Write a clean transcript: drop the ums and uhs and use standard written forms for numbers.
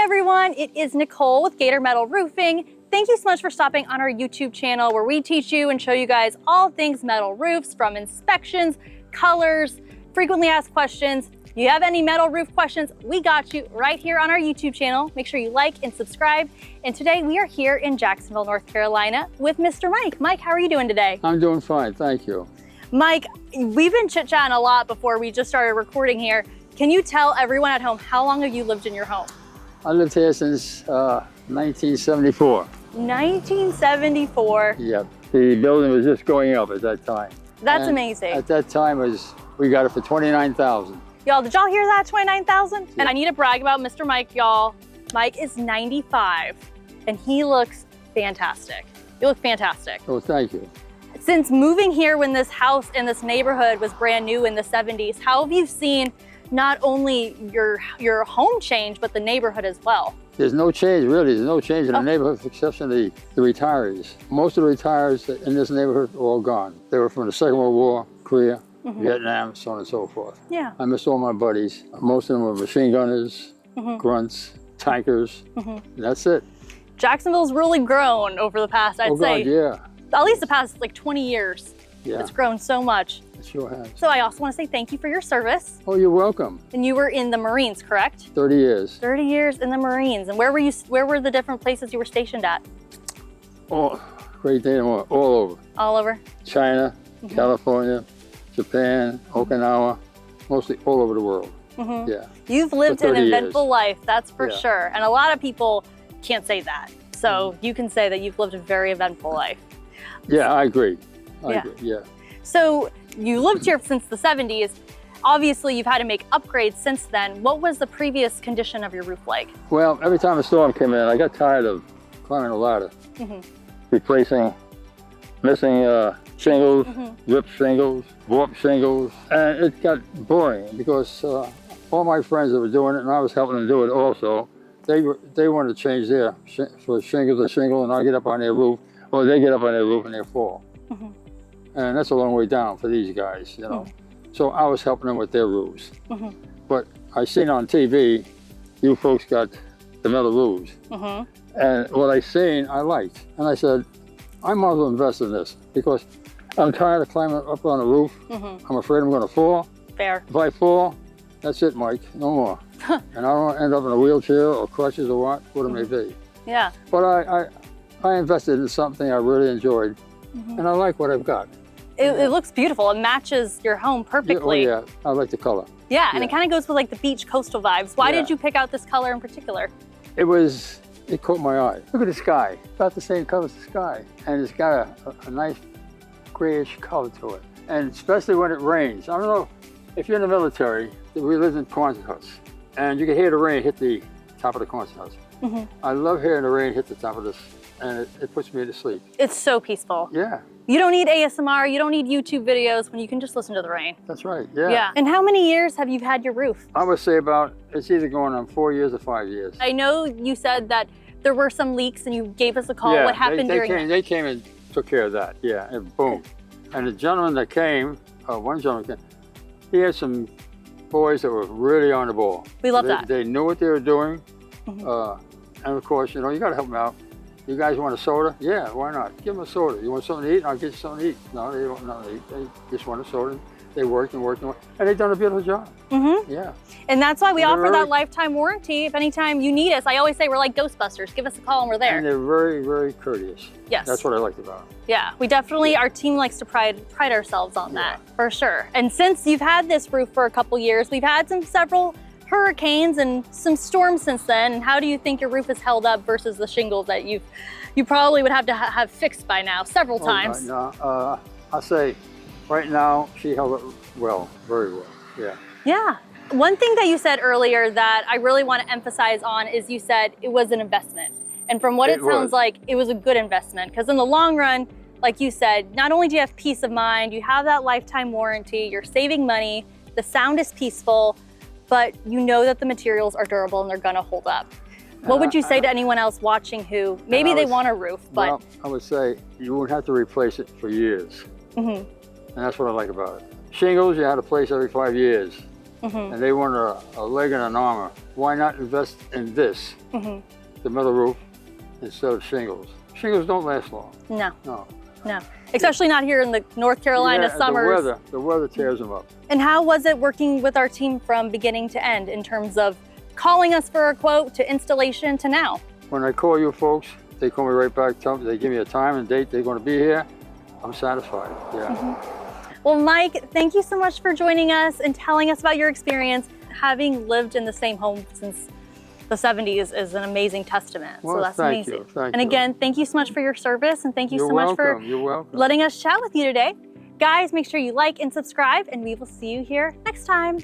everyone, it is Nicole with Gator Metal Roofing. Thank you so much for stopping on our YouTube channel where we teach you and show you guys all things metal roofs, from inspections, colors, frequently asked questions. If you have any metal roof questions, we got you right here on our YouTube channel. Make sure you like and subscribe. And today we are here in Jacksonville, North Carolina with Mr. Mike. Mike, how are you doing today? I'm doing fine, thank you. Mike, we've been chit-chatting a lot before we just started recording here. Can you tell everyone at home, how long have you lived in your home? I lived here since 1974. 1974. Yep. The building was just going up at that time. That's amazing. At that time, we got it for $29,000. Y'all, did y'all hear that? 29,000? Yeah. And I need to brag about Mr. Mike, y'all. Mike is 95 and he looks fantastic. You look fantastic. Oh, thank you. Since moving here when this house in this neighborhood was brand new in the 70s, how have you seen not only your home change, but the neighborhood as well? There's no change, really. There's no change in the neighborhood, with the exception of the retirees. Most of the retirees in this neighborhood are all gone. They were from the Second World War, Korea, Vietnam, so on and so forth. Yeah. I miss all my buddies. Most of them were machine gunners, grunts, tankers. That's it. Jacksonville's really grown over the past, I'd say, God, yeah. at least the past like 20 years. Yeah. It's grown so much. It sure has. So I also want to say thank you for your service. Oh, you're welcome. And you were in the Marines, correct? 30 years. 30 years in the Marines. And where were the different places you were stationed at? Oh, great day, all over. All over? China, California, Japan, Okinawa, mostly all over the world. Yeah. You've lived an eventful life, that's for Yeah. sure. And a lot of people can't say that. So you can say that you've lived a very eventful life. Yeah, I agree. I agree, yeah. So you lived here since the 70s. Obviously, you've had to make upgrades since then. What was the previous condition of your roof like? Well, every time a storm came in, I got tired of climbing a ladder, replacing missing shingles, ripped shingles, warped shingles, and it got boring because all my friends that were doing it, and I was helping them do it also, they wanted to change their for shingles to shingle, and I get up on their roof, or they get up on their roof and they fall. And that's a long way down for these guys, you know. So I was helping them with their roofs. But I seen on TV, you folks got the metal roofs. And what I seen, I liked. And I said, I might as well invest in this because I'm tired of climbing up on a roof. I'm afraid I'm gonna fall. Fair. If I fall, that's it, Mike, no more. And I don't want to end up in a wheelchair or crutches or what it may be. Yeah. But I invested in something I really enjoyed, and I like what I've got. It looks beautiful. It matches your home perfectly. Oh yeah, I like the color. Yeah, and it kind of goes with like the beach coastal vibes. Why did you pick out this color in particular? It caught my eye. Look at the sky, about the same color as the sky. And it's got a nice grayish color to it. And especially when it rains. I don't know, if you're in the military, we lived in Quonset huts, and you can hear the rain hit the top of the Quonset huts. I love hearing the rain hit the top of this, and it puts me to sleep. It's so peaceful. Yeah. You don't need ASMR, you don't need YouTube videos when you can just listen to the rain. That's right, yeah. Yeah. And how many years have you had your roof? I would say it's either going on 4 years or 5 years. I know you said that there were some leaks and you gave us a call. Yeah, what happened during that? They came and took care of that, yeah, and boom. And the gentleman that came, one gentleman came, he had some boys that were really on the ball. We love that. They knew what they were doing. And of course, you know, you gotta help them out. You guys want a soda? Yeah, why not? Give them a soda. You want something to eat? I'll get you something to eat. No, they don't want nothing to eat. They just want a soda. They worked and worked and worked. And they've done a beautiful job. Yeah. And that's why we offer that lifetime warranty. If anytime you need us, I always say we're like Ghostbusters. Give us a call and we're there. And they're very, very courteous. Yes. That's what I liked about them. Yeah, we definitely, our team likes to pride ourselves on that, for sure. And since you've had this roof for a couple years, we've had several hurricanes and some storms since then. How do you think your roof has held up versus the shingles that you probably would have to have fixed by now several times? No, I'll say right now she held up well, very well, yeah. Yeah. One thing that you said earlier that I really want to emphasize on is you said it was an investment. And from what it sounds like, it was a good investment because in the long run, like you said, not only do you have peace of mind, you have that lifetime warranty, you're saving money, the sound is peaceful, but you know that the materials are durable and they're gonna hold up. What would you say to anyone else watching who maybe they want a roof, but... Well, I would say you wouldn't have to replace it for years. And that's what I like about it. Shingles, you had to replace every 5 years. and they want a leg and an armor. Why not invest in this, the metal roof, instead of shingles? Shingles don't last long. No. No. No. Especially not here in the North Carolina summers. The weather tears them up. And how was it working with our team from beginning to end in terms of calling us for a quote to installation to now? When I call you folks, they call me right back, they give me a time and date they're going to be here. I'm satisfied. Yeah. Well, Mike, thank you so much for joining us and telling us about your experience. Having lived in the same home since the 70s is an amazing testament. Well, so that's thank amazing. you. Thank and you. again, thank you so much for your service, and thank you You're so much welcome. for You're welcome. letting us chat with you today. Guys, make sure you like and subscribe, and we will see you here next time.